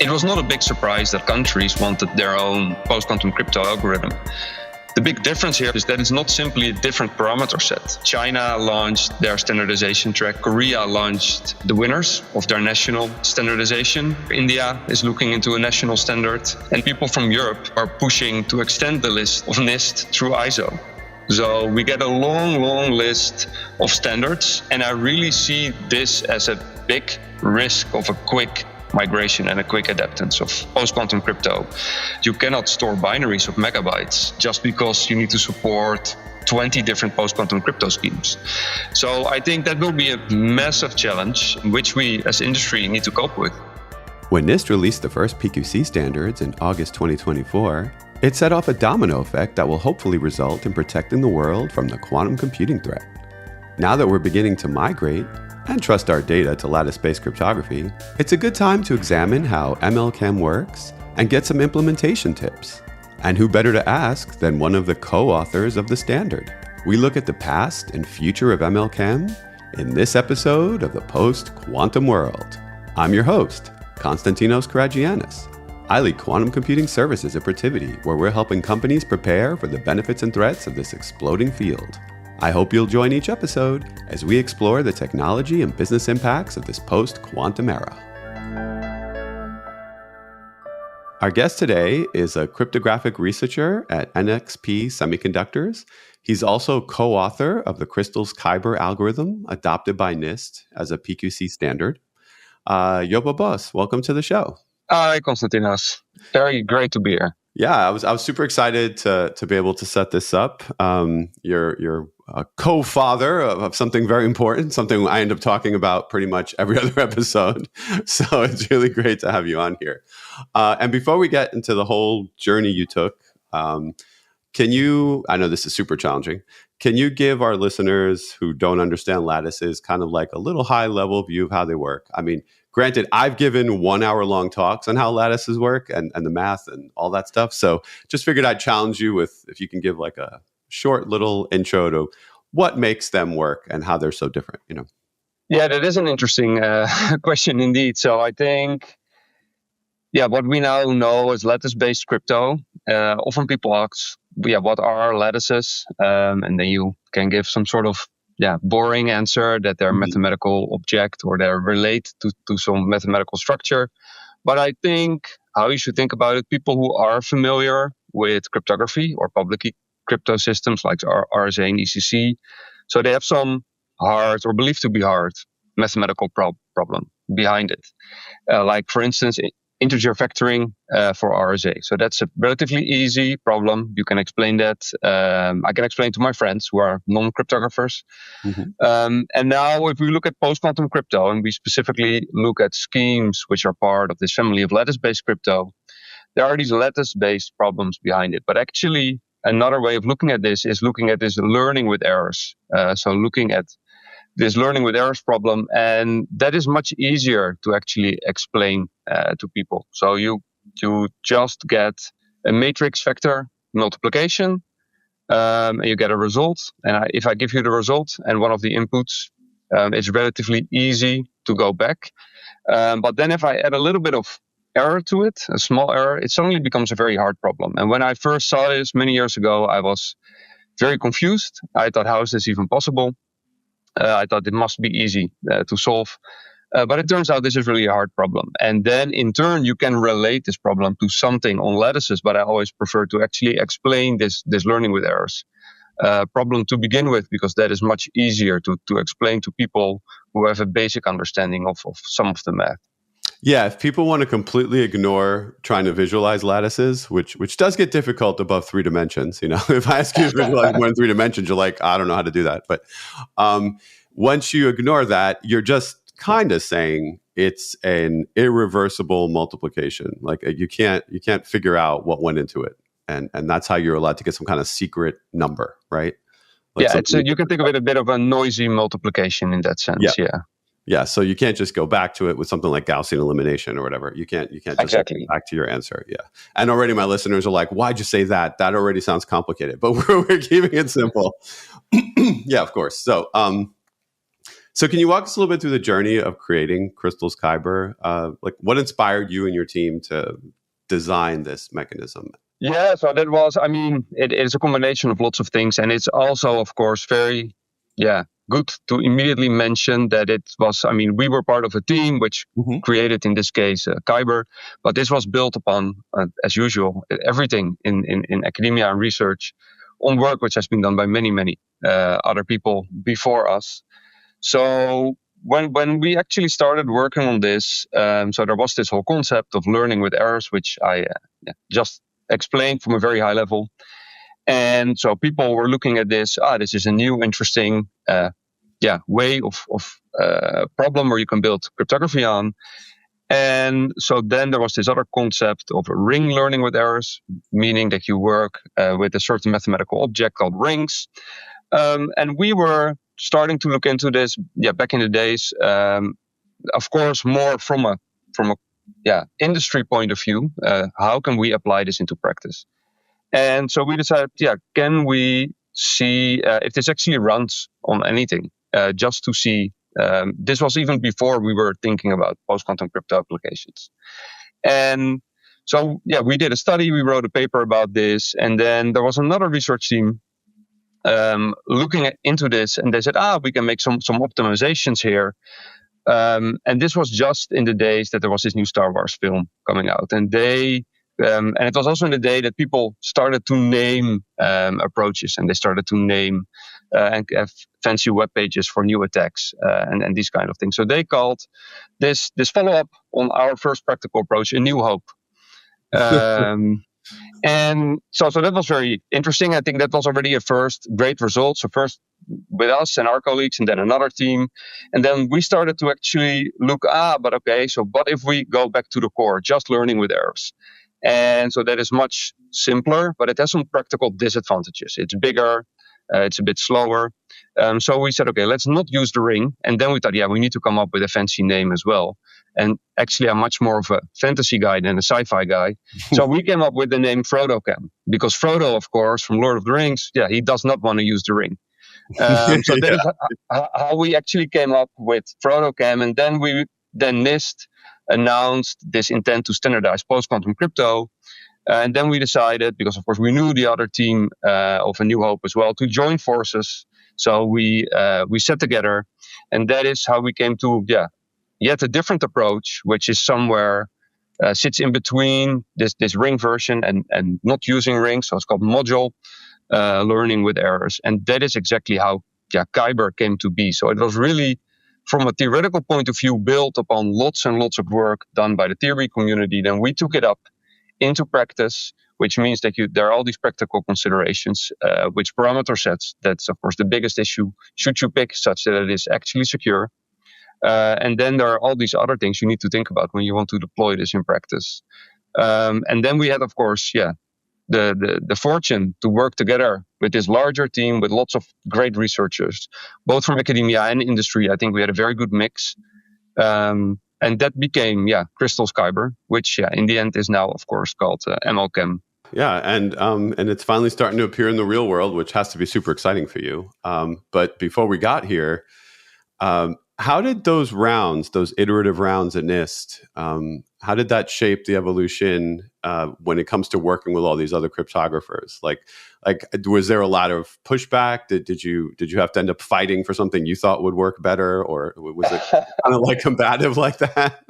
It was not a big surprise that countries wanted their own post-quantum crypto algorithm. The big difference here is that it's not simply a different parameter set. China launched their standardization track. Korea launched the winners of their national standardization. India is looking into a national standard. And people from Europe are pushing to extend the list of NIST through ISO. So we get a long list of standards. And I really see this as a big risk of a quick migration and a quick adaptance of post-quantum crypto. You cannot store binaries of megabytes just because you need to support 20 different post-quantum crypto schemes. So I think that will be a massive challenge, which we as industry need to cope with. When NIST released the first PQC standards in August 2024, it set off a domino effect that will hopefully result in protecting the world from the quantum computing threat. Now that we're beginning to migrate and trust our data to lattice-based cryptography, it's a good time to examine how ML-KEM works and get some implementation tips. And who better to ask than one of the co-authors of the standard? We look at the past and future of ML-KEM in this episode of the Post-Quantum World. I'm your host, Konstantinos Karagiannis. I lead quantum computing services at Protiviti, where we're helping companies prepare for the benefits and threats of this exploding field. I hope you'll join each episode as we explore the technology and business impacts of this post-quantum era. Our guest today is a cryptographic researcher at NXP Semiconductors. He's also co-author of the Crystal's Kyber algorithm, adopted by NIST as a PQC standard. Joppe Bos, welcome to the show. Hi, Konstantinos. Very great to be here. Yeah, I was super excited to be able to set this up. You're a co-father of something very important, something I end up talking about pretty much every other episode. So it's really great to have you on here. And before we get into the whole journey you took, can you, I know this is super challenging, can you give our listeners who don't understand lattices kind of like a little high-level view of how they work? I mean, granted, I've given 1 hour long talks on how lattices work and the math and all that stuff. So just figured I'd challenge you with if you can give like a short little intro to what makes them work and how they're so different, you know? Yeah, that is an interesting question indeed. So I think, what we now know is lattice-based crypto. Often people ask, what are lattices? And then you can give some sort of boring answer that they're a mathematical object or they're related to some mathematical structure. But I think how you should think about it, people who are familiar with cryptography or public crypto systems like RSA and ECC, so they have some hard or believed to be hard mathematical problem behind it. Like, for instance, integer factoring for RSA. So that's a relatively easy problem. You can explain that. I can explain to my friends who are non-cryptographers. And now if we look at post-quantum crypto and we specifically look at schemes which are part of this family of lattice-based crypto, there are these lattice-based problems behind it. But actually, another way of looking at this is looking at this learning with errors. So looking at this learning with errors problem, and that is much easier to actually explain to people. So you just get a matrix vector multiplication, and you get a result. And if I give you the result and one of the inputs, it's relatively easy to go back. But then if I add a little bit of error to it, a small error, it suddenly becomes a very hard problem. And when I first saw this many years ago, I was very confused. I thought, how is this even possible? I thought it must be easy to solve. But it turns out this is really a hard problem. And then in turn, you can relate this problem to something on lattices. But I always prefer to actually explain this learning with errors problem to begin with, because that is much easier to explain to people who have a basic understanding of some of the math. Yeah, if people want to completely ignore trying to visualize lattices, which does get difficult above 3 dimensions, you know, if I ask you to visualize more than 3 dimensions, you're like, I don't know how to do that. But once you ignore that, you're just kind of saying it's an irreversible multiplication. Like you can't figure out what went into it, and that's how you're allowed to get some kind of secret number, right? Like you can think of it a bit of a noisy multiplication in that sense. Yeah, so you can't just go back to it with something like Gaussian elimination or whatever. You can't just exactly go back to your answer. Yeah, and already my listeners are like, "Why'd you say that? That already sounds complicated." But we're keeping it simple. Yeah, of course. So So can you walk us a little bit through the journey of creating Crystals Kyber? Like what inspired you and your team to design this mechanism? Yeah, so that was, I mean, it is a combination of lots of things. And it's also, of course, very, good to immediately mention that it was, I mean, we were part of a team which created, in this case, Kyber, but this was built upon, as usual, everything in academia and research on work which has been done by many other people before us. So when we actually started working on this, so there was this whole concept of learning with errors, which I just explained from a very high level. And so people were looking at this, this is a new, interesting way of problem where you can build cryptography on. And so then there was this other concept of ring learning with errors, meaning that you work with a certain mathematical object called rings. And we were starting to look into this, back in the days, of course, more from a industry point of view. How can we apply this into practice? And so we decided, can we see if this actually runs on anything, just to see. This was even before we were thinking about post-quantum crypto applications. And so, we did a study, we wrote a paper about this, and then there was another research team looking into this, and they said, we can make some optimizations here. And this was just in the days that there was this new Star Wars film coming out, and and it was also in the day that people started to name approaches, and they started to name and have fancy web pages for new attacks and these kind of things. So they called this follow-up on our first practical approach a New Hope. And so that was very interesting. I think that was already a first great result. So first with us and our colleagues, and then another team. And then we started to actually look, but if we go back to the core, just learning with errors? And so that is much simpler, but it has some practical disadvantages. It's bigger, it's a bit slower. So we said, let's not use the ring. And then we thought, we need to come up with a fancy name as well. And actually, I'm much more of a fantasy guy than a sci-fi guy. So we came up with the name Frodo-KEM, because Frodo, of course, from Lord of the Rings, he does not want to use the ring. So that is how we actually came up with Frodo-KEM. And then NIST announced this intent to standardize post-quantum crypto. And then we decided, because of course we knew the other team of A New Hope as well, to join forces. So we sat together, and that is how we came to yet a different approach, which is somewhere sits in between this ring version and not using rings. So it's called module learning with errors, and that is exactly how Kyber came to be. So it was really, from a theoretical point of view, built upon lots and lots of work done by the theory community. Then we took it up into practice, which means that there are all these practical considerations, which parameter sets. That's, of course, the biggest issue. Should you pick such that it is actually secure? And then there are all these other things you need to think about when you want to deploy this in practice. And then we had, of course, the fortune to work together with this larger team with lots of great researchers, both from academia and industry. I think we had a very good mix. And that became, Crystals Kyber, which, in the end is now, of course, called ML-KEM. Yeah, and it's finally starting to appear in the real world, which has to be super exciting for you. But before we got here, how did those iterative rounds at NIST, how did that shape the evolution when it comes to working with all these other cryptographers? Like, was there a lot of pushback? Did you have to end up fighting for something you thought would work better, or was it kind of like combative like that?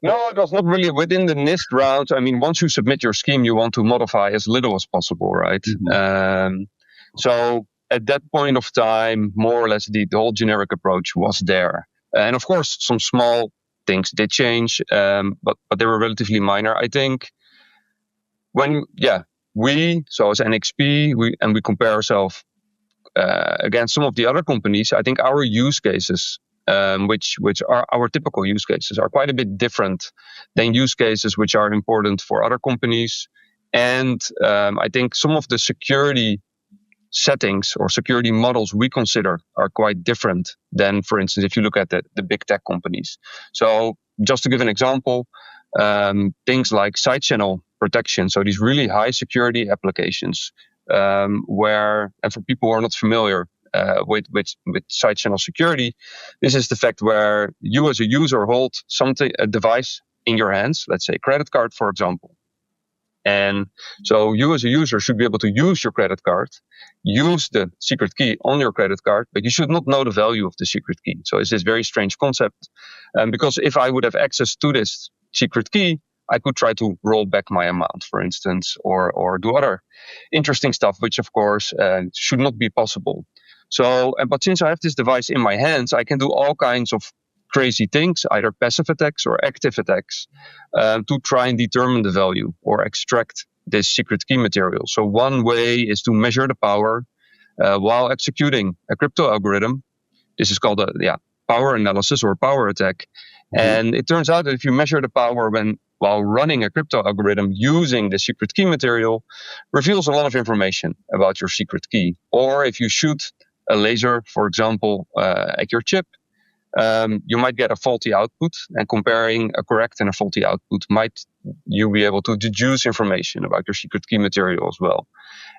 No, it was not really within the NIST round. I mean, once you submit your scheme, you want to modify as little as possible, right? Mm-hmm. So at that point of time, more or less, the whole generic approach was there. And of course, some small things did change, but they were relatively minor. I think when, so as NXP, we compare ourselves against some of the other companies, I think our use cases, which are our typical use cases, are quite a bit different than use cases which are important for other companies. And I think some of the security settings or security models we consider are quite different than, for instance, if you look at the big tech companies. So just to give an example, things like side channel protection, so these really high security applications, where, and for people who are not familiar, with side channel security. This is the fact where you as a user hold a device in your hands, let's say a credit card, for example. And so you as a user should be able to use your credit card, use the secret key on your credit card, but you should not know the value of the secret key. So it's this very strange concept. Because if I would have access to this secret key, I could try to roll back my amount, for instance, or do other interesting stuff, which of course should not be possible. So, but since I have this device in my hands, I can do all kinds of crazy things, either passive attacks or active attacks, to try and determine the value or extract this secret key material. So one way is to measure the power while executing a crypto algorithm. This is called a power analysis or power attack. Mm-hmm. And it turns out that if you measure the power while running a crypto algorithm using the secret key material, reveals a lot of information about your secret key. Or if you shoot a laser, for example, at your chip, you might get a faulty output, and comparing a correct and a faulty output might you be able to deduce information about your secret key material as well.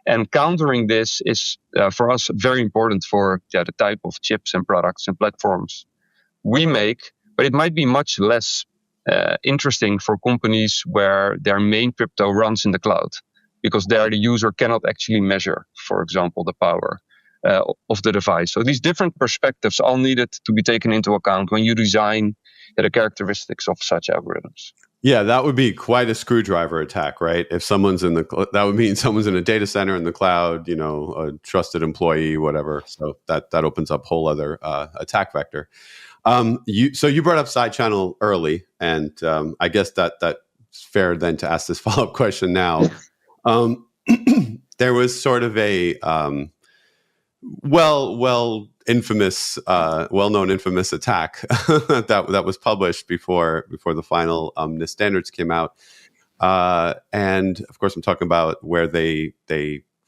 And countering this is for us very important for the type of chips and products and platforms we make, but it might be much less interesting for companies where their main crypto runs in the cloud, because there the user cannot actually measure, for example, the power of the device. So these different perspectives all needed to be taken into account when you design the characteristics of such algorithms. Yeah, that would be quite a screwdriver attack, right? If someone's that would mean someone's in a data center in the cloud, a trusted employee, whatever. So that opens up a whole other attack vector. You brought up side channel early, and I guess that's fair then to ask this follow-up question now. There was sort of a well-known infamous attack that was published before the final NIST standards came out, and of course I'm talking about where they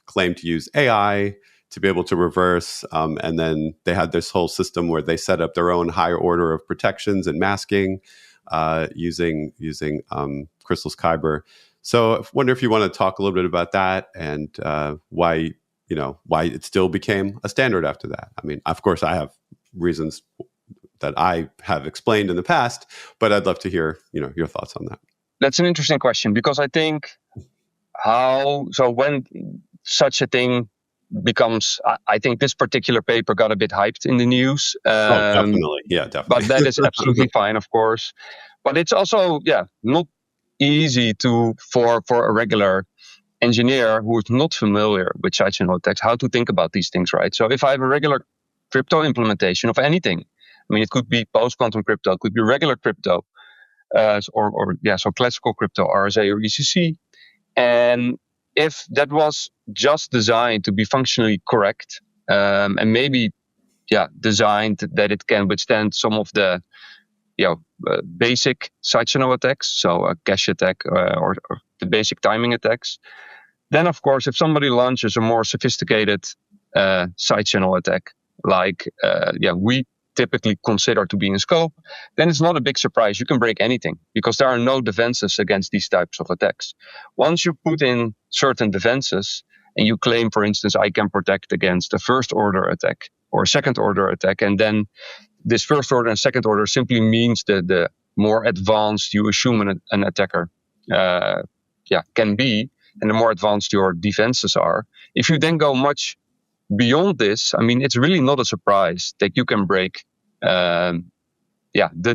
claim to use AI to be able to reverse, and then they had this whole system where they set up their own higher order of protections and masking using Crystal's Kyber. So I wonder if you want to talk a little bit about that and why it still became a standard after that. I mean, of course, I have reasons that I have explained in the past, but I'd love to hear, your thoughts on that. That's an interesting question, because I think when such a thing becomes, I think this particular paper got a bit hyped in the news. Definitely. Yeah, definitely. But that is absolutely fine, of course. But it's also, not easy for a regular engineer who is not familiar with side channel attacks, how to think about these things, right? So if I have a regular crypto implementation of anything, I mean, it could be post-quantum crypto, it could be regular crypto, so classical crypto, RSA or ECC. And if that was just designed to be functionally correct, and maybe, designed that it can withstand some of the, basic side channel attacks, so a cache attack or the basic timing attacks, then of course, if somebody launches a more sophisticated side channel attack, like we typically consider to be in scope, then it's not a big surprise. You can break anything because there are no defenses against these types of attacks. Once you put in certain defenses and you claim, for instance, I can protect against a first order attack or a second order attack, and then this first order and second order simply means that the more advanced you assume an attacker can be, and the more advanced your defenses are. If you then go much beyond this, I mean, it's really not a surprise that you can break the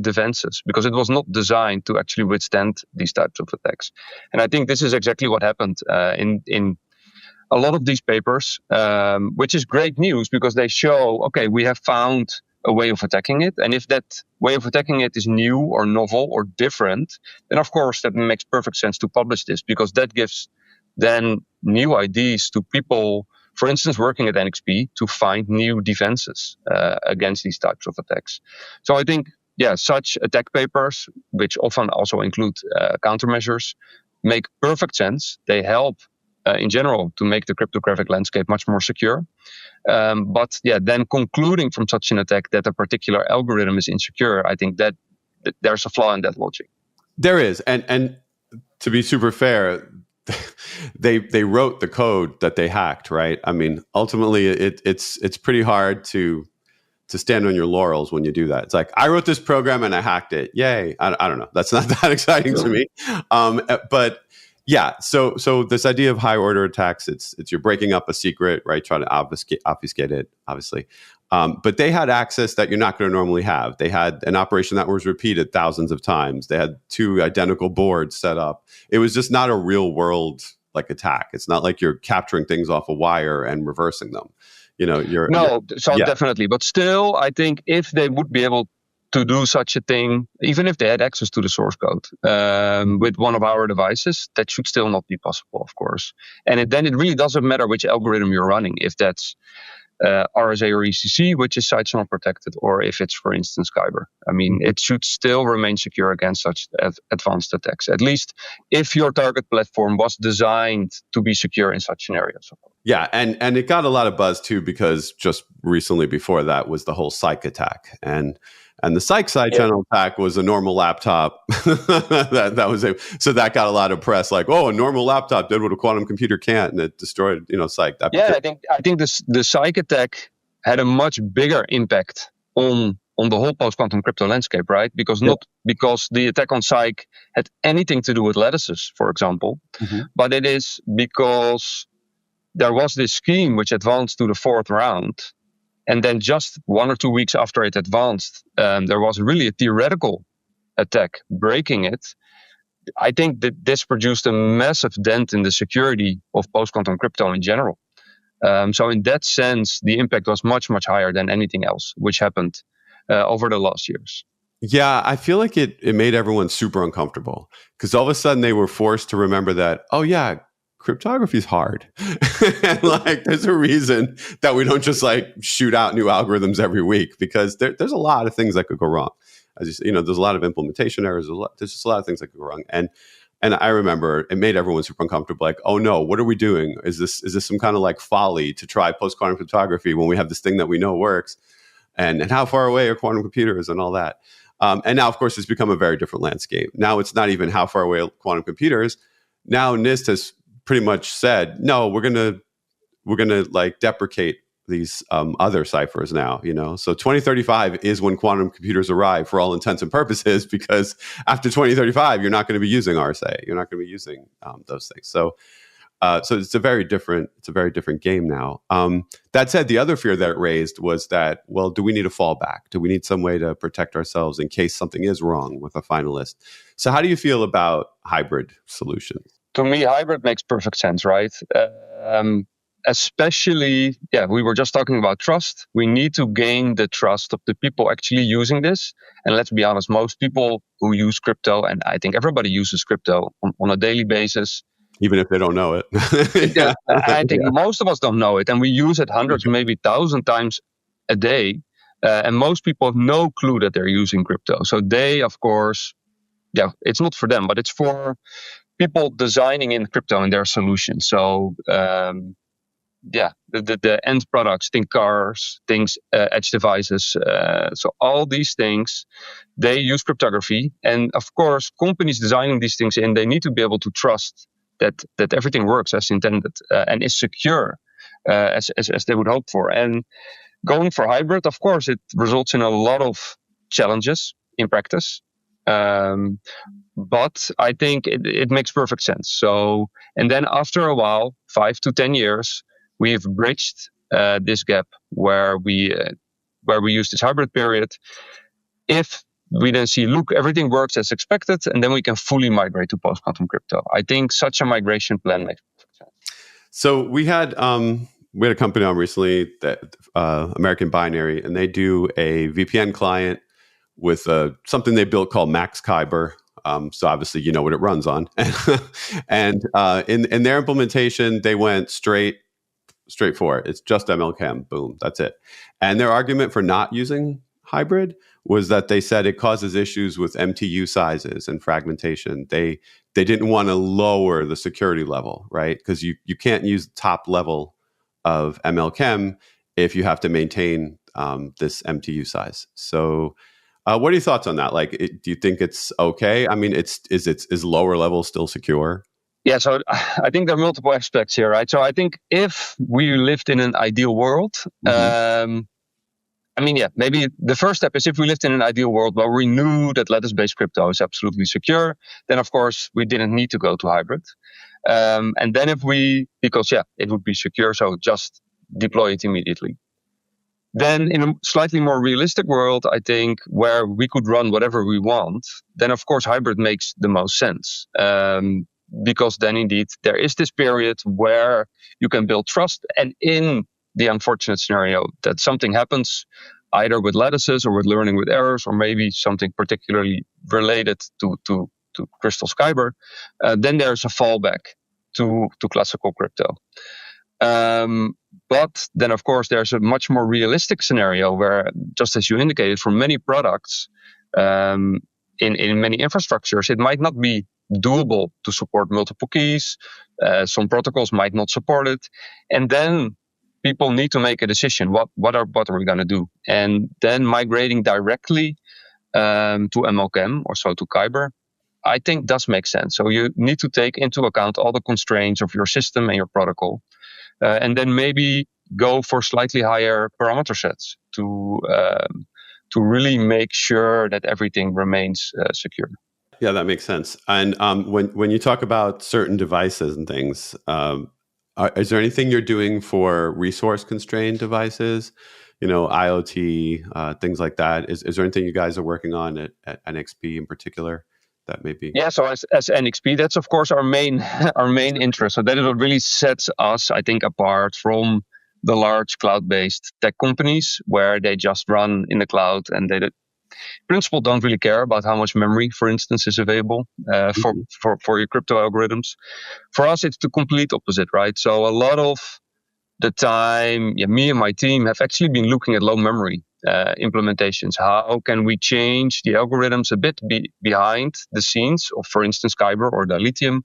defenses, because it was not designed to actually withstand these types of attacks. And I think this is exactly what happened in a lot of these papers, which is great news, because they show, okay, we have found a way of attacking it. And if that way of attacking it is new or novel or different, then of course that makes perfect sense to publish this, because that gives then new ideas to people, for instance, working at NXP, to find new defenses against these types of attacks. So I think, such attack papers, which often also include countermeasures, make perfect sense. They help in general to make the cryptographic landscape much more secure. But then concluding from such an attack that a particular algorithm is insecure, I think that there's a flaw in that logic. There is. And to be super fair, they wrote the code that they hacked, right? I mean, ultimately, it's pretty hard to stand on your laurels when you do that. It's like, I wrote this program and I hacked it. Yay. I don't know. That's not that exciting to me. But yeah, so this idea of high order attacks, it's you're breaking up a secret, right? Trying to obfuscate it, obviously. But they had access that you're not going to normally have. They had an operation that was repeated thousands of times. They had 2 identical boards set up. It was just not a real world like attack. It's not like you're capturing things off a wire and reversing them. Definitely. But still, I think if they would be able to do such a thing, even if they had access to the source code with one of our devices, that should still not be possible, of course. And then it really doesn't matter which algorithm you're running, if that's RSA or ECC, which is site-channel protected, or if it's, for instance, Kyber. I mean, it should still remain secure against such advanced attacks, at least if your target platform was designed to be secure in such scenarios. Yeah, and it got a lot of buzz too, because just recently before that was the whole Psych attack, and the Psych side channel attack was a normal laptop. that was so that got a lot of press, like, oh, a normal laptop did what a quantum computer can't, and it destroyed Psych. I think the Psych attack had a much bigger impact on the whole post-quantum crypto landscape, right? Because not because the attack on Psych had anything to do with lattices, for example, but it is because there was this scheme which advanced to the 4th round. And then just 1 or 2 weeks after it advanced, there was really a theoretical attack breaking it. I think that this produced a massive dent in the security of post-quantum crypto in general. So in that sense, the impact was much, much higher than anything else which happened over the last years. Yeah, I feel like it made everyone super uncomfortable, because all of a sudden they were forced to remember that, oh yeah, cryptography is hard. And like, there's a reason that we don't just like shoot out new algorithms every week, because there's a lot of things that could go wrong. There's a lot of implementation errors. There's just a lot of things that could go wrong. And I remember it made everyone super uncomfortable. Like, oh no, what are we doing? Is this some kind of like folly to try post-quantum cryptography when we have this thing that we know works? And how far away are quantum computers and all that? And now, of course, it's become a very different landscape. Now it's not even how far away are quantum computers. Now NIST has pretty much said, no, we're gonna like deprecate these other ciphers now. So 2035 is when quantum computers arrive for all intents and purposes, because after 2035 you're not going to be using RSA, you're not going to be using those things. So it's a very different game now. That said, the other fear that it raised was that, well, do we need a fallback? Do we need some way to protect ourselves in case something is wrong with a finalist? So how do you feel about hybrid solutions? To me, hybrid makes perfect sense, right? Especially, we were just talking about trust. We need to gain the trust of the people actually using this. And let's be honest, most people who use crypto, and I think everybody uses crypto on a daily basis, even if they don't know it. I think most of us don't know it, and we use it hundreds, maybe 1,000 times a day. And most people have no clue that they're using crypto. So they, of course, it's not for them, but it's for people designing in crypto in their solution. So the end products, think cars, things, edge devices. So all these things, they use cryptography. And of course, companies designing these things in, they need to be able to trust that everything works as intended and is secure as they would hope for. And going for hybrid, of course, it results in a lot of challenges in practice. But I think it makes perfect sense. So, and then after a while, 5 to 10 years, we've bridged this gap where we use this hybrid period. If we then see, look, everything works as expected, and then we can fully migrate to post-quantum crypto. I think such a migration plan makes perfect sense. So we had a company on recently, that American Binary, and they do a VPN client with something they built called Max Kyber. So obviously, you know what it runs on. And in their implementation, they went straight for it. It's just ML-KEM. Boom, that's it. And their argument for not using hybrid was that they said it causes issues with MTU sizes and fragmentation. They didn't want to lower the security level, right? Because you can't use the top level of ML-KEM if you have to maintain this MTU size. So what are your thoughts on that? Like, do you think it's okay? I mean, is lower level still secure? Yeah, so I think there are multiple aspects here, right? So I think if we lived in an ideal world, maybe the first step is if we lived in an ideal world where we knew that lattice-based crypto is absolutely secure, then of course we didn't need to go to hybrid. And then because it would be secure, so just deploy it immediately. Then in a slightly more realistic world, I think where we could run whatever we want, then of course hybrid makes the most sense. Because then indeed there is this period where you can build trust, and in the unfortunate scenario that something happens either with lattices or with learning with errors, or maybe something particularly related to Crystal Kyber, then there's a fallback to classical crypto. But then, of course, there's a much more realistic scenario where, just as you indicated, for many products, in many infrastructures, it might not be doable to support multiple keys. Some protocols might not support it. And then people need to make a decision. What are we going to do? And then migrating directly to ML-KEM or so to Kyber, I think does make sense. So you need to take into account all the constraints of your system and your protocol. And then maybe go for slightly higher parameter sets to really make sure that everything remains secure. Yeah, that makes sense. And when you talk about certain devices and things, is there anything you're doing for resource-constrained devices? IoT, things like that. Is there anything you guys are working on at NXP in particular? That may be. Yeah, so as NXP, that's of course our main interest. So that is what really sets us, I think, apart from the large cloud-based tech companies where they just run in the cloud and they, in principle, don't really care about how much memory, for instance, is available for your crypto algorithms. For us, it's the complete opposite, right? So a lot of the time, me and my team have actually been looking at low memory implementations. How can we change the algorithms a bit behind the scenes of, for instance, Kyber or Dilithium,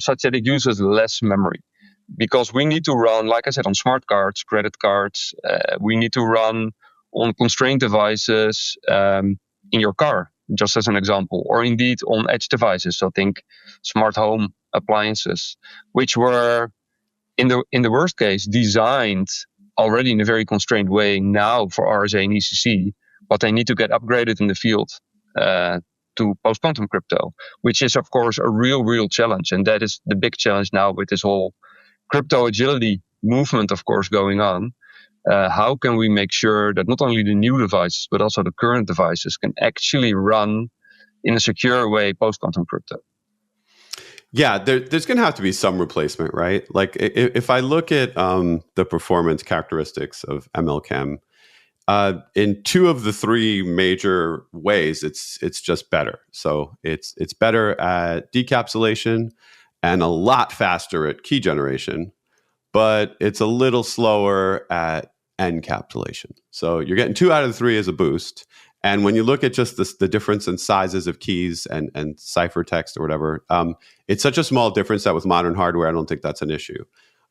such that it uses less memory? Because we need to run, like I said, on smart cards, credit cards. We need to run on constrained devices in your car, just as an example, or indeed on edge devices. So think smart home appliances, which were in the worst case designed already in a very constrained way now for RSA and ECC, but they need to get upgraded in the field to post-quantum crypto, which is of course a real challenge. And that is the big challenge now with this whole crypto agility movement, of course, going on. How can we make sure that not only the new devices, but also the current devices can actually run in a secure way post-quantum crypto? Yeah, there's going to have to be some replacement, right? Like if I look at the performance characteristics of ML-KEM, in two of the three major ways, it's just better. So it's better at decapsulation and a lot faster at key generation, but it's a little slower at encapsulation. So you're getting 2 out of the 3 as a boost. And when you look at just the difference in sizes of keys and ciphertext or whatever, it's such a small difference that with modern hardware, I don't think that's an issue.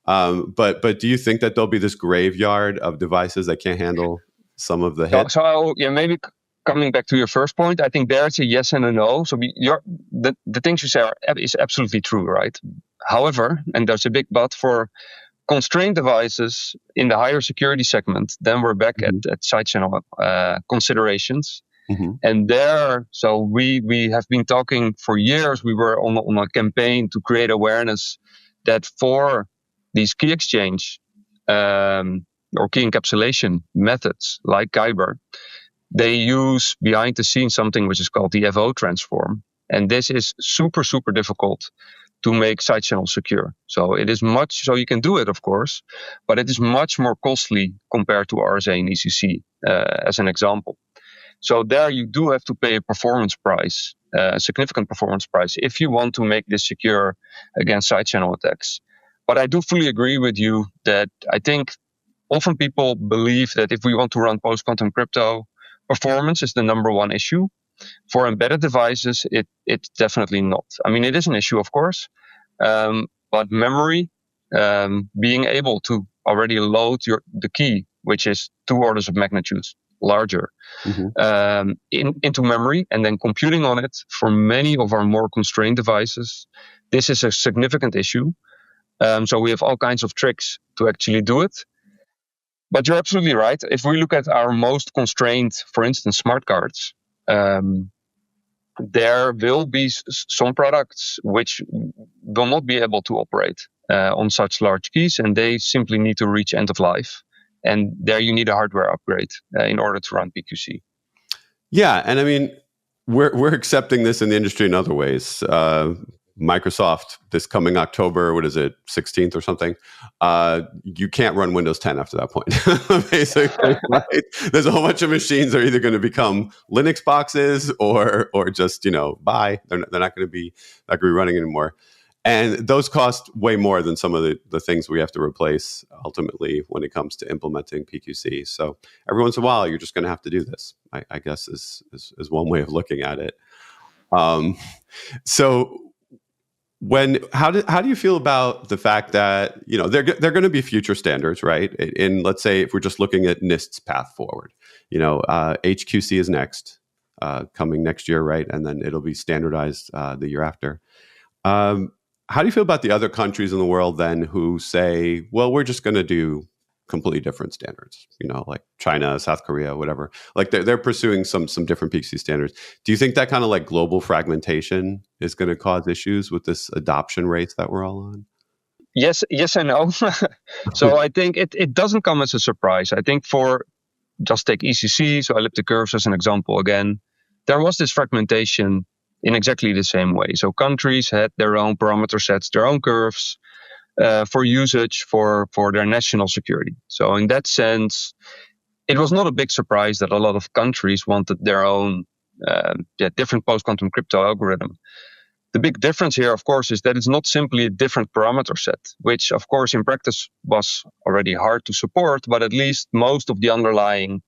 But do you think that there'll be this graveyard of devices that can't handle some of the hits? So maybe coming back to your first point, I think there's a yes and a no. So the things you say is absolutely true, right? However, and there's a big but for constrained devices in the higher security segment, then we're back at side channel considerations. And there, so we have been talking for years. We were on a campaign to create awareness that for these key exchange or key encapsulation methods like Kyber, they use behind the scenes something which is called the FO transform. And this is super difficult to make side channel secure. So it is so you can do it, of course, but it is much more costly compared to RSA and ECC, as an example. So there you do have to pay a performance price, a significant performance price, if you want to make this secure against side channel attacks. But I do fully agree with you that I think often people believe that if we want to run post-quantum crypto, performance is the number one issue. For embedded devices, it's definitely not. I mean, it is an issue, of course, but memory, being able to already load the key, which is 2 orders of magnitude larger, into memory and then computing on it. For many of our more constrained devices, this is a significant issue. So we have all kinds of tricks to actually do it. But you're absolutely right. If we look at our most constrained, for instance, smart cards, there will be some products which will not be able to operate on such large keys, and they simply need to reach end of life. And there you need a hardware upgrade in order to run PQC. Yeah, and I mean, we're accepting this in the industry in other ways. Microsoft, this coming October, 16th or something, you can't run Windows 10 after that point, basically, right? There's a whole bunch of machines that are either going to become Linux boxes or just, bye. They're not going to be running anymore. And those cost way more than some of the things we have to replace ultimately when it comes to implementing PQC. So every once in a while, you're just going to have to do this, I guess is one way of looking at it. So how do you feel about the fact that, they're going to be future standards, right? And let's say if we're just looking at NIST's path forward, HQC is next, coming next year, right? And then it'll be standardized the year after. How do you feel about the other countries in the world then who say, well, we're just going to do completely different standards, like China, South Korea, whatever, like they're pursuing some different PQC standards. Do you think that kind of like global fragmentation is going to cause issues with this adoption rates that we're all on? Yes and no. So I think it doesn't come as a surprise. I think just take ECC, so elliptic curves as an example again, there was this fragmentation in exactly the same way. So countries had their own parameter sets, their own curves for usage for their national security. So in that sense, it was not a big surprise that a lot of countries wanted their own different post-quantum crypto algorithm. The big difference here, of course, is that it's not simply a different parameter set, which, of course, in practice was already hard to support, but at least most of the underlying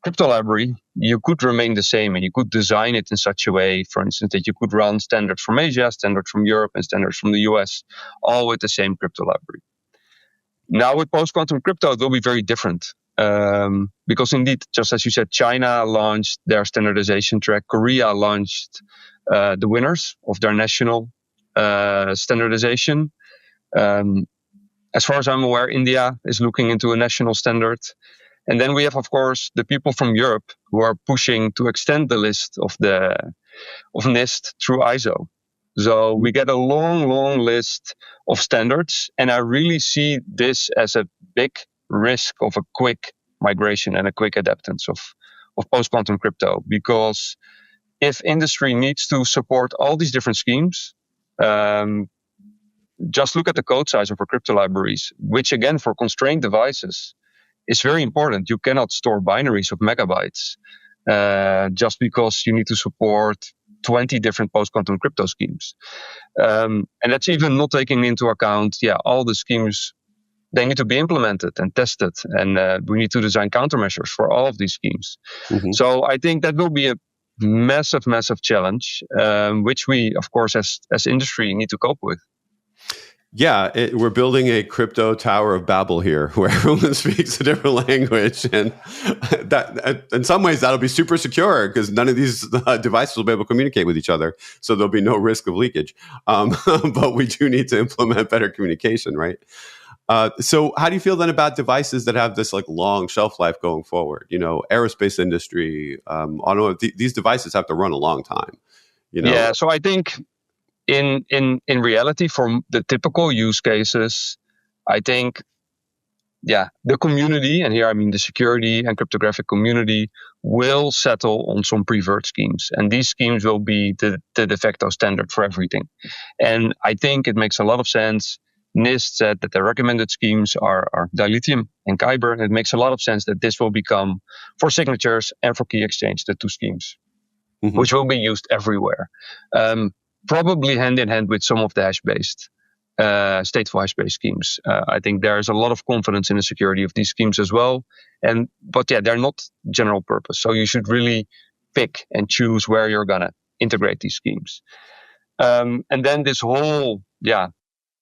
crypto library, you could remain the same and you could design it in such a way, for instance, that you could run standards from Asia, standards from Europe, and standards from the US, all with the same crypto library. Now with post-quantum crypto, it will be very different. Because indeed, just as you said, China launched their standardization track. Korea launched the winners of their national standardization. As far as I'm aware, India is looking into a national standard. And then we have, of course, the people from Europe who are pushing to extend the list of NIST through ISO. So we get a long list of standards. And I really see this as a big risk of a quick migration and a quick adaptance of post-quantum crypto. Because if industry needs to support all these different schemes, just look at the code size of our crypto libraries, which again, for constrained devices, is very important. You cannot store binaries of megabytes just because you need to support 20 different post-quantum crypto schemes. And that's even not taking into account, all the schemes, they need to be implemented and tested. And we need to design countermeasures for all of these schemes. Mm-hmm. So I think that will be a massive challenge, which we, of course, as industry need to cope with. Yeah, we're building a crypto Tower of Babel here, where everyone speaks a different language, and that, in some ways, that'll be super secure because none of these devices will be able to communicate with each other, so there'll be no risk of leakage. But we do need to implement better communication, right? So, how do you feel then about devices that have this like long shelf life going forward? Aerospace industry, automotive. These devices have to run a long time. Yeah, so I think. In reality, for the typical use cases, I think, the community, and here I mean the security and cryptographic community, will settle on some preferred schemes. And these schemes will be the de facto standard for everything. And I think it makes a lot of sense. NIST said that the recommended schemes are dilithium and Kyber. And it makes a lot of sense that this will become, for signatures and for key exchange, the two schemes, mm-hmm. which will be used everywhere. Probably hand in hand with some of the hash-based, stateful hash-based schemes. I think there is a lot of confidence in the security of these schemes as well. But they're not general purpose. So you should really pick and choose where you're going to integrate these schemes. And then this whole,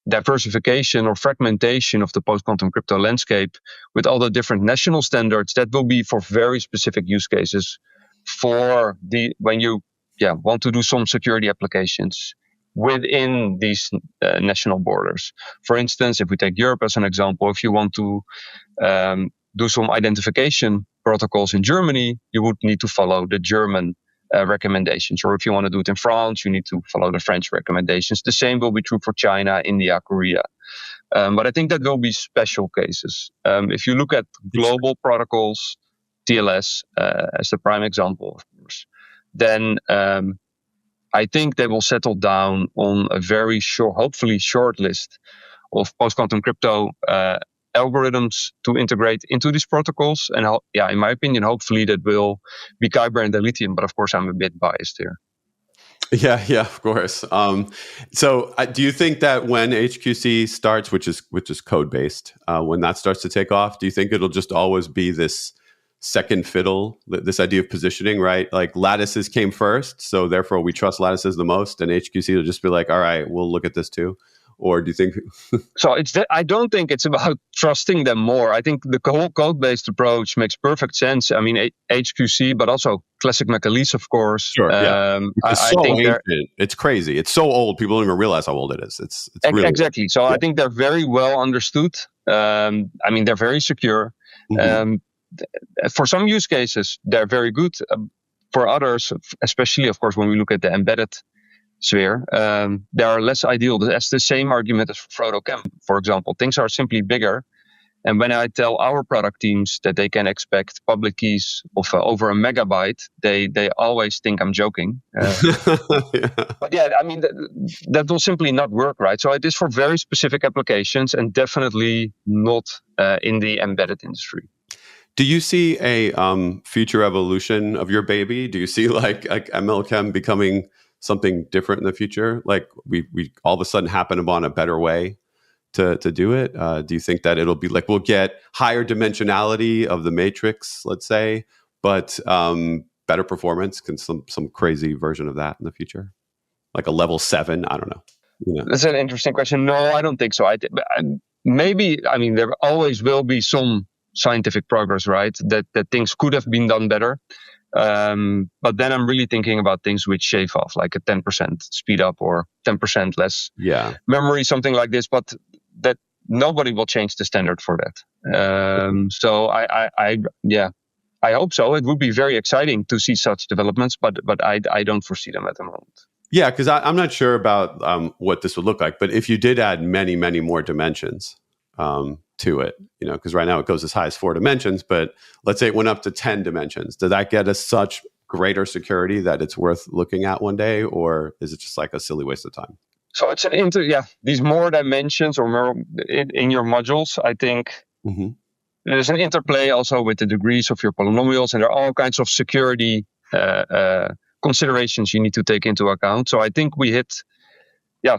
diversification or fragmentation of the post-quantum crypto landscape with all the different national standards, that will be for very specific use cases for when you want to do some security applications within these national borders. For instance, if we take Europe as an example, if you want to do some identification protocols in Germany, you would need to follow the German recommendations. Or if you want to do it in France, you need to follow the French recommendations. The same will be true for China, India, Korea. But I think that will be special cases. If you look at global protocols, TLS as the prime example, of course, then I think they will settle down on a very short, hopefully short list of post-quantum crypto algorithms to integrate into these protocols. And in my opinion, hopefully that will be Kyber and Dilithium. But of course, I'm a bit biased here. Yeah, of course. So do you think that when HQC starts, which is code-based, when that starts to take off, do you think it'll just always be this second fiddle, this idea of positioning, right? Like lattices came first, so therefore we trust lattices the most, and HQC will just be like, all right, we'll look at this too. Or do you think? So I don't think it's about trusting them more. I think the whole code-based approach makes perfect sense. I mean, HQC, but also classic McAleese, of course. Sure. Yeah. I think it's crazy. It's so old. People don't even realize how old it is. It's really exactly. Old. So I think they're very well understood. I mean, they're very secure. Mm-hmm. For some use cases, they're very good. For others, especially, of course, when we look at the embedded sphere, they are less ideal. That's the same argument as for ML-KEM, for example. Things are simply bigger. And when I tell our product teams that they can expect public keys of over a megabyte, they always think I'm joking. But yeah, I mean, that will simply not work, right? So it is for very specific applications and definitely not in the embedded industry. Do you see a future evolution of your baby? Do you see like ML-KEM becoming something different in the future? Like we all of a sudden happen upon a better way to do it? Do you think that it'll be like we'll get higher dimensionality of the matrix, let's say, but better performance, some crazy version of that in the future? Like a level 7? I don't know. That's an interesting question. No, I don't think so. Maybe there always will be some scientific progress, right? That things could have been done better. But then I'm really thinking about things which shave off, like a 10% speed up or 10% less memory, something like this. But that nobody will change the standard for that. So I hope so. It would be very exciting to see such developments, but I don't foresee them at the moment. Yeah, because I'm not sure about what this would look like. But if you did add many, many more dimensions to it, because right now it goes as high as 4 dimensions, but let's say it went up to 10 dimensions. Does that get us such greater security that it's worth looking at one day, or is it just like a silly waste of time? So it's these more dimensions or more in your modules, I think there's an interplay also with the degrees of your polynomials, and there are all kinds of security considerations you need to take into account. So I think we hit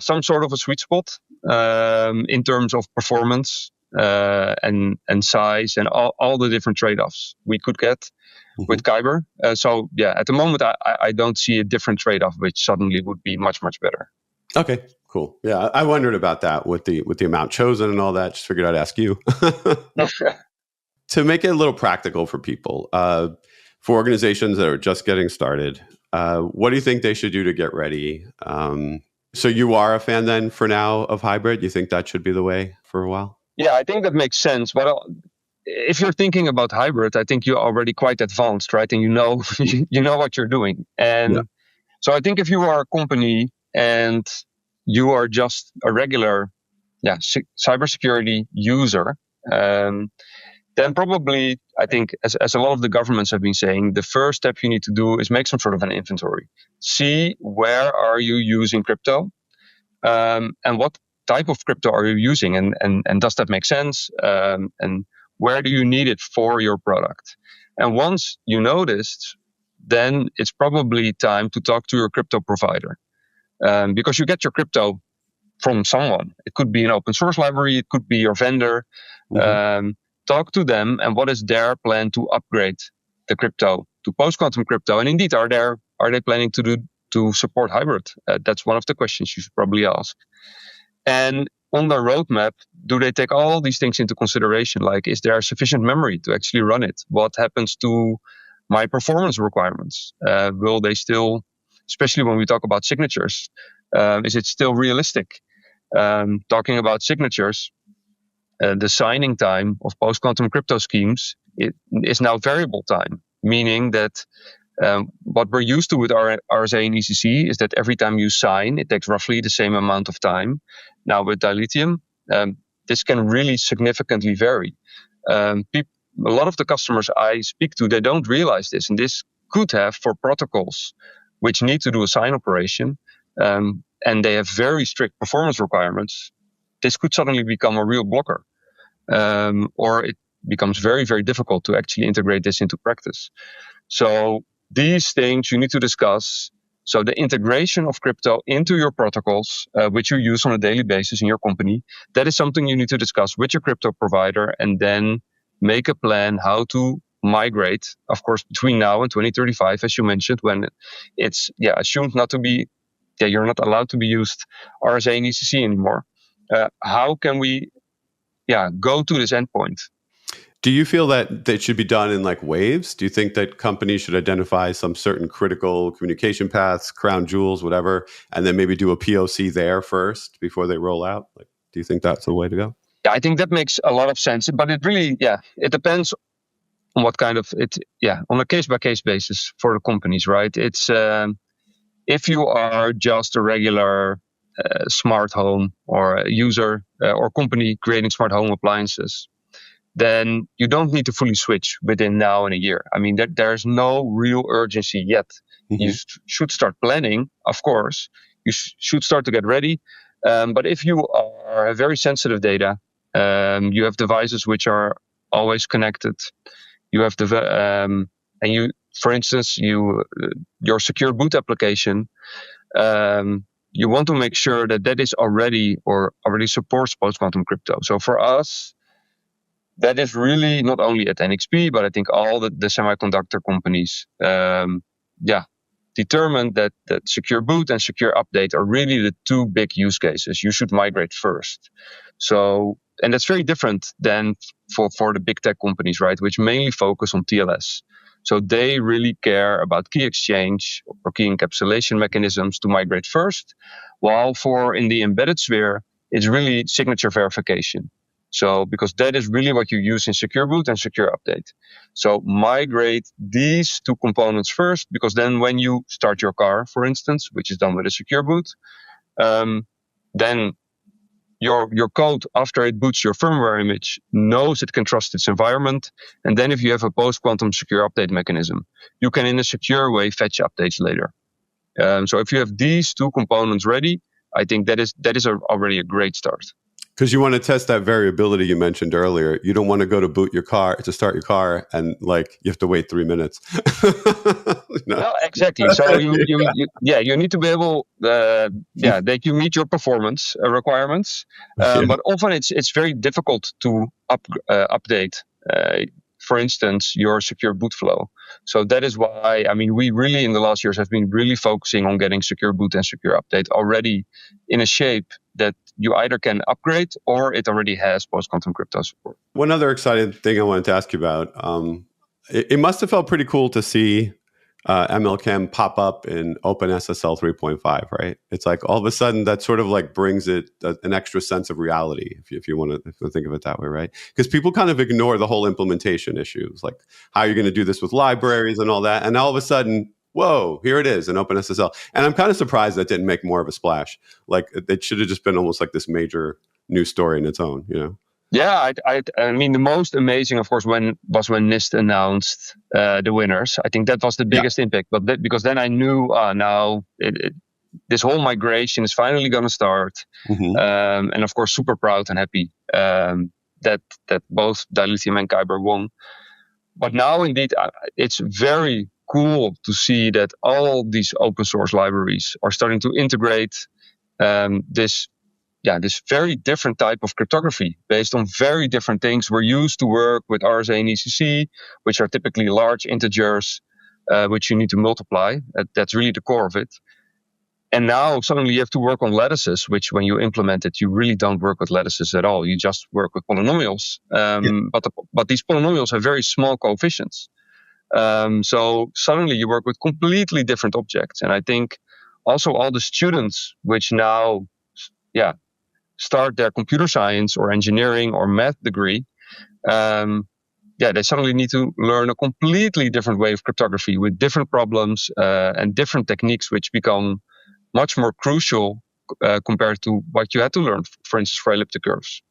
some sort of a sweet spot in terms of performance and size and all the different trade-offs we could get with Kyber. So at the moment I don't see a different trade-off which suddenly would be much, much better. Okay, cool. Yeah, I wondered about that with the amount chosen and all that. Just figured I'd ask you. To make it a little practical for people, for organizations that are just getting started, what do you think they should do to get ready? So you are a fan then for now of hybrid? You think that should be the way for a while? Yeah, I think that makes sense. But if you're thinking about hybrid, I think you're already quite advanced, right? And you know what you're doing. And so I think if you are a company and you are just a regular cybersecurity user, then probably, I think, as a lot of the governments have been saying, the first step you need to do is make some sort of an inventory. See where are you using crypto, and what type of crypto are you using, and does that make sense? And where do you need it for your product? And once you know this, then it's probably time to talk to your crypto provider, because you get your crypto from someone. It could be an open source library, it could be your vendor. Talk to them, and what is their plan to upgrade the crypto to post-quantum crypto? And indeed, are they planning to support hybrid? That's one of the questions you should probably ask. And on their roadmap, do they take all these things into consideration? Like, is there sufficient memory to actually run it? What happens to my performance requirements? Will they still, especially when we talk about signatures, is it still realistic? Talking about signatures, the signing time of post-quantum crypto schemes is now variable time, meaning that what we're used to with RSA and ECC is that every time you sign, it takes roughly the same amount of time. Now with Dilithium, this can really significantly vary. A lot of the customers I speak to, they don't realize this, and this could have, for protocols which need to do a sign operation, and they have very strict performance requirements, this could suddenly become a real blocker, or it becomes very, very difficult to actually integrate this into practice. So these things you need to discuss. So the integration of crypto into your protocols, which you use on a daily basis in your company, that is something you need to discuss with your crypto provider, and then make a plan how to migrate, of course, between now and 2035, as you mentioned, when it's assumed not to be, you're not allowed to be used RSA and ECC anymore. How can we go to this endpoint? Do you feel that it should be done in like waves? Do you think that companies should identify some certain critical communication paths, crown jewels, whatever, and then maybe do a POC there first before they roll out? Like, do you think that's the way to go? Yeah, I think that makes a lot of sense, but it really, it depends on what kind of it, on a case-by-case basis for the companies, right? It's if you are just a regular smart home or a user or company creating smart home appliances, then you don't need to fully switch within now and a year. I mean, there's no real urgency yet. Mm-hmm. You should start planning, of course. You should start to get ready. But if you are very sensitive data, you have devices which are always connected. You have and you, for instance, your secure boot application. You want to make sure that is already supports post-quantum crypto. So for us, that is really not only at NXP, but I think all the semiconductor companies, determined that secure boot and secure update are really the two big use cases. You should migrate first. So, and that's very different than for the big tech companies, right, which mainly focus on TLS. So they really care about key exchange or key encapsulation mechanisms to migrate first, while in the embedded sphere, it's really signature verification. So, because that is really what you use in secure boot and secure update. So migrate these two components first, because then when you start your car, for instance, which is done with a secure boot, then your code, after it boots your firmware image, knows it can trust its environment. And then if you have a post-quantum secure update mechanism, you can in a secure way fetch updates later. So if you have these two components ready, I think that is already a great start. Because you want to test that variability you mentioned earlier. You don't want to go to start your car, and like you have to wait 3 minutes. No, exactly. So you need to be able, that you meet your performance requirements. But often it's very difficult to update. For instance, your secure boot flow. So that is why, I mean, we really in the last years have been really focusing on getting secure boot and secure update already in a shape that you either can upgrade or it already has post-quantum crypto support. One other exciting thing I wanted to ask you about, it must have felt pretty cool to see ML-KEM pop up in OpenSSL 3.5, right? It's like all of a sudden that sort of like brings it an extra sense of reality, if you want to think of it that way, right? Because people kind of ignore the whole implementation issues, like how you're going to do this with libraries and all that. And all of a sudden, whoa, here it is in OpenSSL. And I'm kind of surprised that didn't make more of a splash. Like it should have just been almost like this major news story in its own, you know? Yeah, I mean, the most amazing, of course, was when NIST announced the winners. I think that was the biggest impact. But because then I knew now this whole migration is finally going to start. Mm-hmm. And of course, super proud and happy that both Dilithium and Kyber won. But now, indeed, it's very cool to see that all these open source libraries are starting to integrate this very different type of cryptography based on very different things. We're used to work with RSA and ECC, which are typically large integers, which you need to multiply. That's really the core of it. And now suddenly you have to work on lattices, which when you implement it, you really don't work with lattices at all. You just work with polynomials. But these polynomials have very small coefficients. So suddenly you work with completely different objects. And I think also all the students which now start their computer science or engineering or math degree, they suddenly need to learn a completely different way of cryptography with different problems and different techniques, which become much more crucial compared to what you had to learn, for instance, for elliptic curves.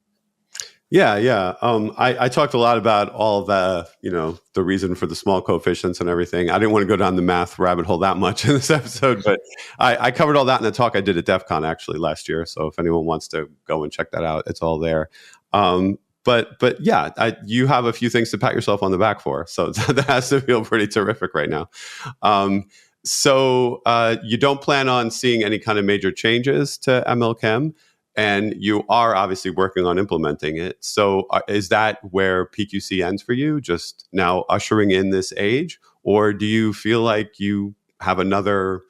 Yeah. I talked a lot about all the, the reason for the small coefficients and everything. I didn't want to go down the math rabbit hole that much in this episode, but I covered all that in a talk I did at DEF CON actually last year. So if anyone wants to go and check that out, it's all there. But yeah, you have a few things to pat yourself on the back for. So that has to feel pretty terrific right now. So you don't plan on seeing any kind of major changes to ML-KEM, and you are obviously working on implementing it. So is that where PQC ends for you, just now ushering in this age? Or do you feel like you have another,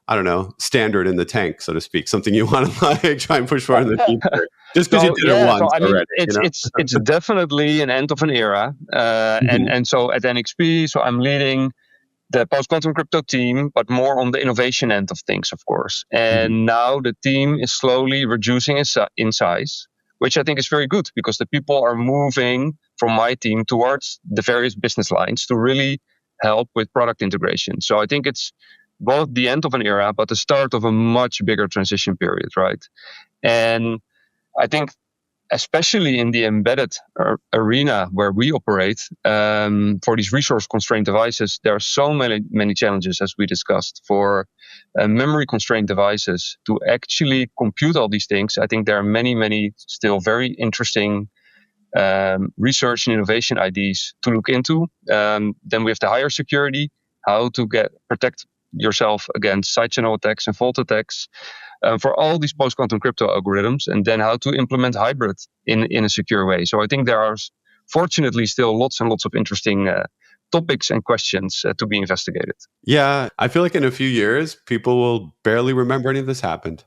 I don't know, standard in the tank, so to speak, something you want to try and push for in the future? Just because you did it once already. It's definitely an end of an era. And so at NXP, so I'm leading the post-quantum crypto team, but more on the innovation end of things, of course. And now the team is slowly reducing in size, which I think is very good because the people are moving from my team towards the various business lines to really help with product integration. So I think it's both the end of an era, but the start of a much bigger transition period, right? And I think especially in the embedded arena where we operate, for these resource-constrained devices, there are so many challenges, as we discussed. For memory-constrained devices, to actually compute all these things, I think there are many still very interesting research and innovation ideas to look into. Then we have the higher security, how to protect yourself against side channel attacks and fault attacks. For all these post-quantum crypto algorithms, and then how to implement hybrid in a secure way. So I think there are, fortunately, still lots and lots of interesting topics and questions to be investigated. Yeah, I feel like in a few years, people will barely remember any of this happened.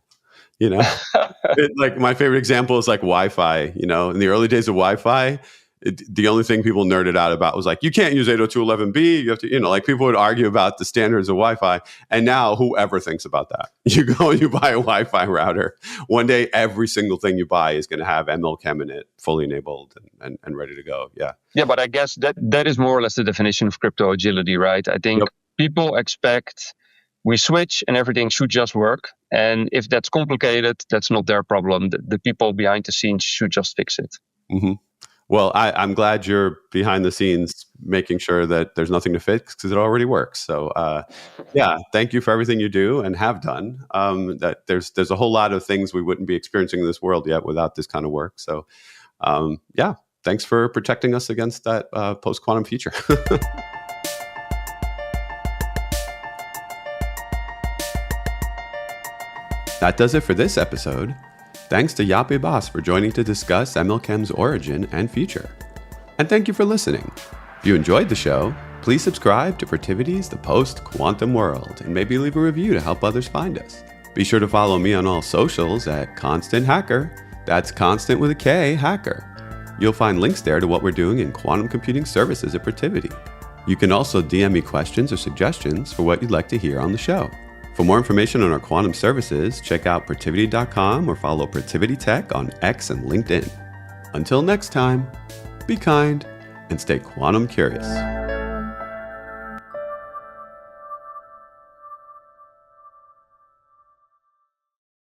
Like my favorite example is like Wi-Fi. In the early days of Wi-Fi, the only thing people nerded out about was like, you can't use 802.11b. You have to, like people would argue about the standards of Wi-Fi. And now whoever thinks about that, you go and you buy a Wi-Fi router. One day, every single thing you buy is going to have ML-KEM in it, fully enabled and ready to go. Yeah. Yeah, but I guess that is more or less the definition of crypto agility, right? I think people expect we switch and everything should just work. And if that's complicated, that's not their problem. The people behind the scenes should just fix it. Mm-hmm. Well, I'm glad you're behind the scenes making sure that there's nothing to fix because it already works. So, thank you for everything you do and have done. That there's a whole lot of things we wouldn't be experiencing in this world yet without this kind of work. So, thanks for protecting us against that post-quantum future. That does it for this episode. Thanks to Joppe Bos for joining to discuss ML-KEM's origin and future. And thank you for listening. If you enjoyed the show, please subscribe to Protiviti's The Post-Quantum World and maybe leave a review to help others find us. Be sure to follow me on all socials at Constant Hacker. That's Constant with a K, Hacker. You'll find links there to what we're doing in quantum computing services at Protiviti. You can also DM me questions or suggestions for what you'd like to hear on the show. For more information on our quantum services, check out Protiviti.com or follow Protiviti Tech on X and LinkedIn. Until next time, be kind and stay quantum curious.